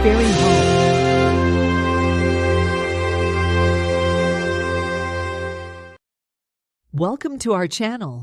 Kids-Fairyhome. Welcome to our channel.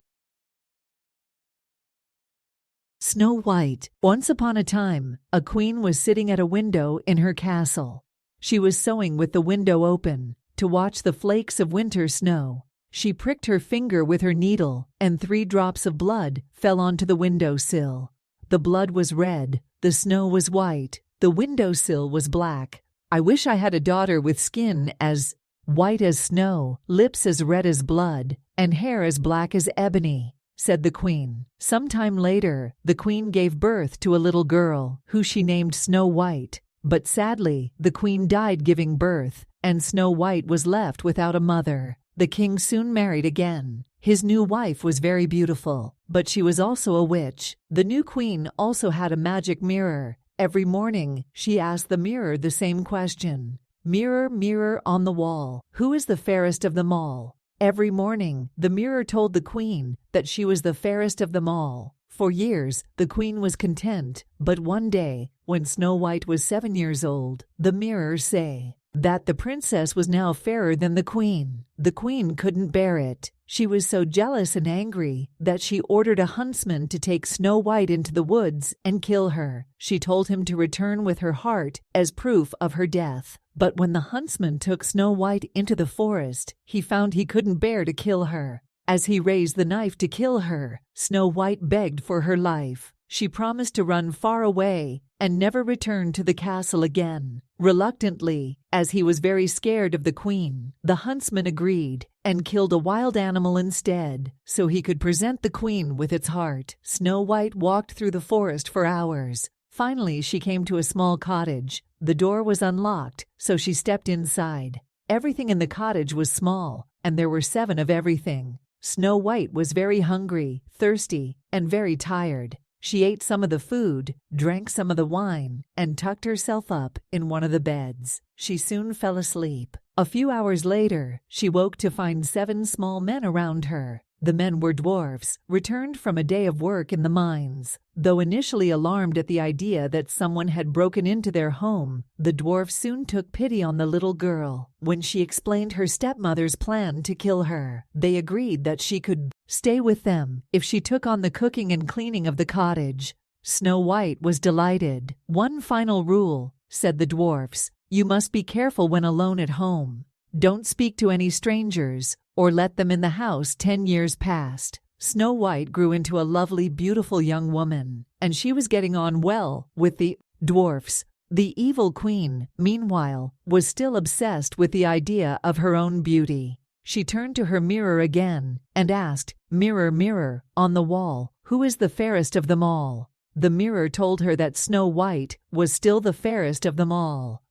Snow White. Once upon a time, a queen was sitting at a window in her castle. She was sewing with the window open to watch the flakes of winter snow. She pricked her finger with her needle, and 3 drops of blood fell onto the windowsill. The blood was red, the snow was white, the windowsill was black. I wish I had a daughter with skin as white as snow, lips as red as blood, and hair as black as ebony, said the queen. Sometime later, the queen gave birth to a little girl, who she named Snow White. But sadly, the queen died giving birth, and Snow White was left without a mother. The king soon married again. His new wife was very beautiful, but she was also a witch. The new queen also had a magic mirror. Every morning, she asked the mirror the same question. Mirror, mirror on the wall, who is the fairest of them all? Every morning, the mirror told the queen that she was the fairest of them all. For years, the queen was content, but one day, when Snow White was 7 years old, the mirror said that the princess was now fairer than the queen. The queen couldn't bear it. She was so jealous and angry that she ordered a huntsman to take Snow White into the woods and kill her. She told him to return with her heart as proof of her death. But when the huntsman took Snow White into the forest, he found he couldn't bear to kill her. As he raised the knife to kill her, Snow White begged for her life. She promised to run far away and never return to the castle again. Reluctantly, as he was very scared of the queen, the huntsman agreed and killed a wild animal instead, so he could present the queen with its heart. Snow White walked through the forest for hours. Finally, she came to a small cottage. The door was unlocked, so she stepped inside. Everything in the cottage was small, and there were 7 of everything. Snow White was very hungry, thirsty, and very tired. She ate some of the food, drank some of the wine, and tucked herself up in one of the beds. She soon fell asleep. A few hours later, she woke to find 7 small men around her. The men were dwarfs, returned from a day of work in the mines. Though initially alarmed at the idea that someone had broken into their home, the dwarfs soon took pity on the little girl. When she explained her stepmother's plan to kill her, they agreed that she could stay with them if she took on the cooking and cleaning of the cottage. Snow White was delighted. "One final rule," said the dwarfs. "You must be careful when alone at home. Don't speak to any strangers or let them in the house 10 years past." Snow White grew into a lovely, beautiful young woman, and she was getting on well with the dwarfs. The evil queen, meanwhile, was still obsessed with the idea of her own beauty. She turned to her mirror again and asked, "Mirror, mirror on the wall, who is the fairest of them all?" The mirror told her that Snow White was still the fairest of them all.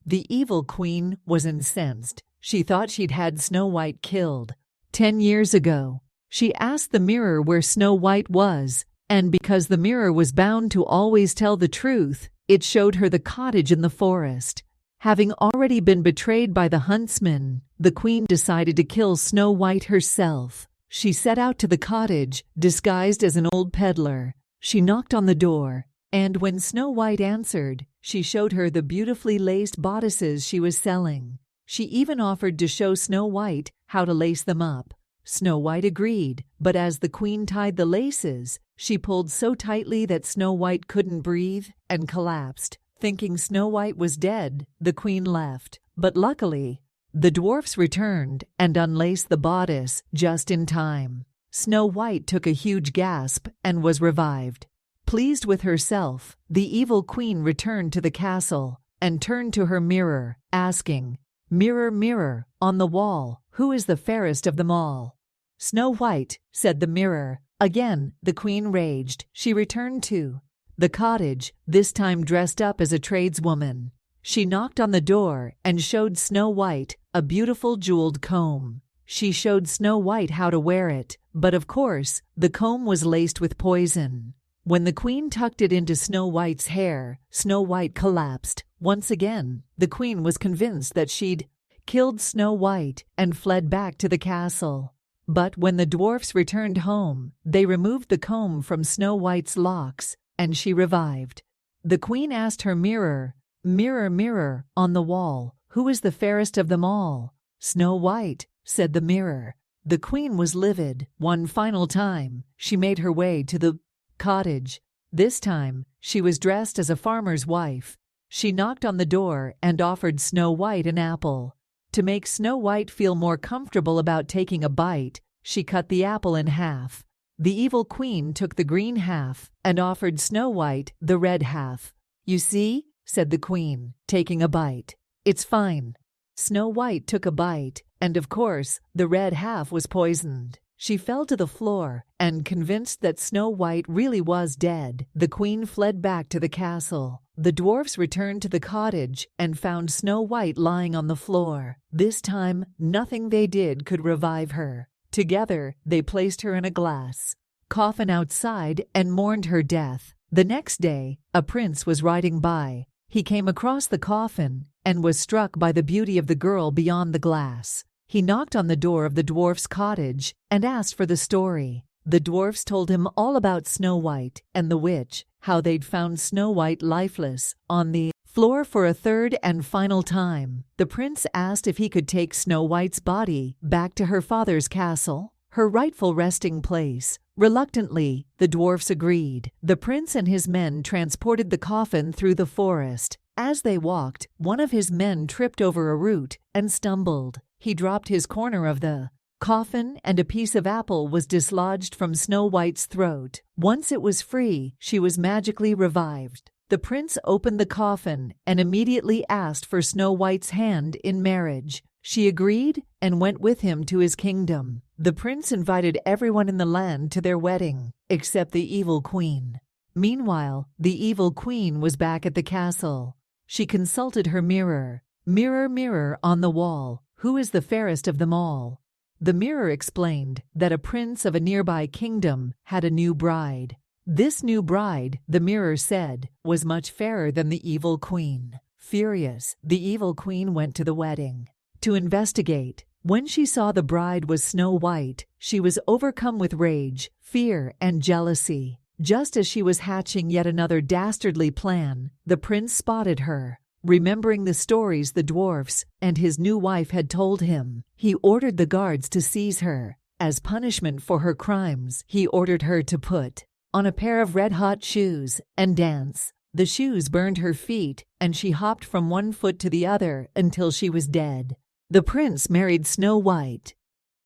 The evil queen was incensed. She thought she'd had Snow White killed 10 years ago. She asked the mirror where Snow White was, and because the mirror was bound to always tell the truth, it showed her the cottage in the forest. Having already been betrayed by the huntsman, the queen decided to kill Snow White herself. She set out to the cottage, disguised as an old peddler. She knocked on the door, and when Snow White answered, she showed her the beautifully laced bodices she was selling. She even offered to show Snow White how to lace them up. Snow White agreed, but as the queen tied the laces, she pulled so tightly that Snow White couldn't breathe and collapsed. Thinking Snow White was dead, the queen left. But luckily, the dwarfs returned and unlaced the bodice just in time. Snow White took a huge gasp and was revived. Pleased with herself, the evil queen returned to the castle and turned to her mirror, asking, "Mirror, mirror on the wall, who is the fairest of them all?" "Snow White," said the mirror. Again, the queen raged. She returned to the cottage, this time dressed up as a tradeswoman. She knocked on the door and showed Snow White a beautiful jeweled comb. She showed Snow White how to wear it, but of course, the comb was laced with poison. When the queen tucked it into Snow White's hair, Snow White collapsed. Once again, the queen was convinced that she'd killed Snow White and fled back to the castle. But when the dwarfs returned home, they removed the comb from Snow White's locks, and she revived. The queen asked her mirror "Mirror, mirror, on the wall, who is the fairest of them all?" "Snow White," said the mirror. The queen was livid. One final time, she made her way to the cottage. This time, she was dressed as a farmer's wife. She knocked on the door and offered Snow White an apple. To make Snow White feel more comfortable about taking a bite, she cut the apple in half. The evil queen took the green half and offered Snow White the red half. "You see," said the queen, taking a bite. "It's fine." Snow White took a bite, and of course, the red half was poisoned. She fell to the floor, and convinced that Snow White really was dead, the queen fled back to the castle. The dwarfs returned to the cottage and found Snow White lying on the floor. This time, nothing they did could revive her. Together, they placed her in a glass coffin outside and mourned her death. The next day, a prince was riding by. He came across the coffin and was struck by the beauty of the girl beyond the glass. He knocked on the door of the dwarf's cottage and asked for the story. The dwarfs told him all about Snow White and the witch, how they'd found Snow White lifeless on the floor for a third and final time. The prince asked if he could take Snow White's body back to her father's castle, her rightful resting place. Reluctantly, the dwarfs agreed. The prince and his men transported the coffin through the forest. As they walked, one of his men tripped over a root and stumbled. He dropped his corner of the coffin, and a piece of apple was dislodged from Snow White's throat. Once it was free, she was magically revived. The prince opened the coffin and immediately asked for Snow White's hand in marriage. She agreed and went with him to his kingdom. The prince invited everyone in the land to their wedding, except the evil queen. Meanwhile, the evil queen was back at the castle. She consulted her mirror. "Mirror, mirror on the wall, who is the fairest of them all?" The mirror explained that a prince of a nearby kingdom had a new bride. This new bride, the mirror said, was much fairer than the evil queen. Furious, the evil queen went to the wedding to investigate. When she saw the bride was Snow White, she was overcome with rage, fear, and jealousy. Just as she was hatching yet another dastardly plan, the prince spotted her. Remembering the stories the dwarfs and his new wife had told him, he ordered the guards to seize her. As punishment for her crimes, he ordered her to put on a pair of red-hot shoes and dance. The shoes burned her feet, and she hopped from one foot to the other until she was dead. The prince married Snow White.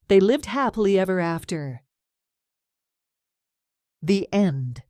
They lived happily ever after. The end.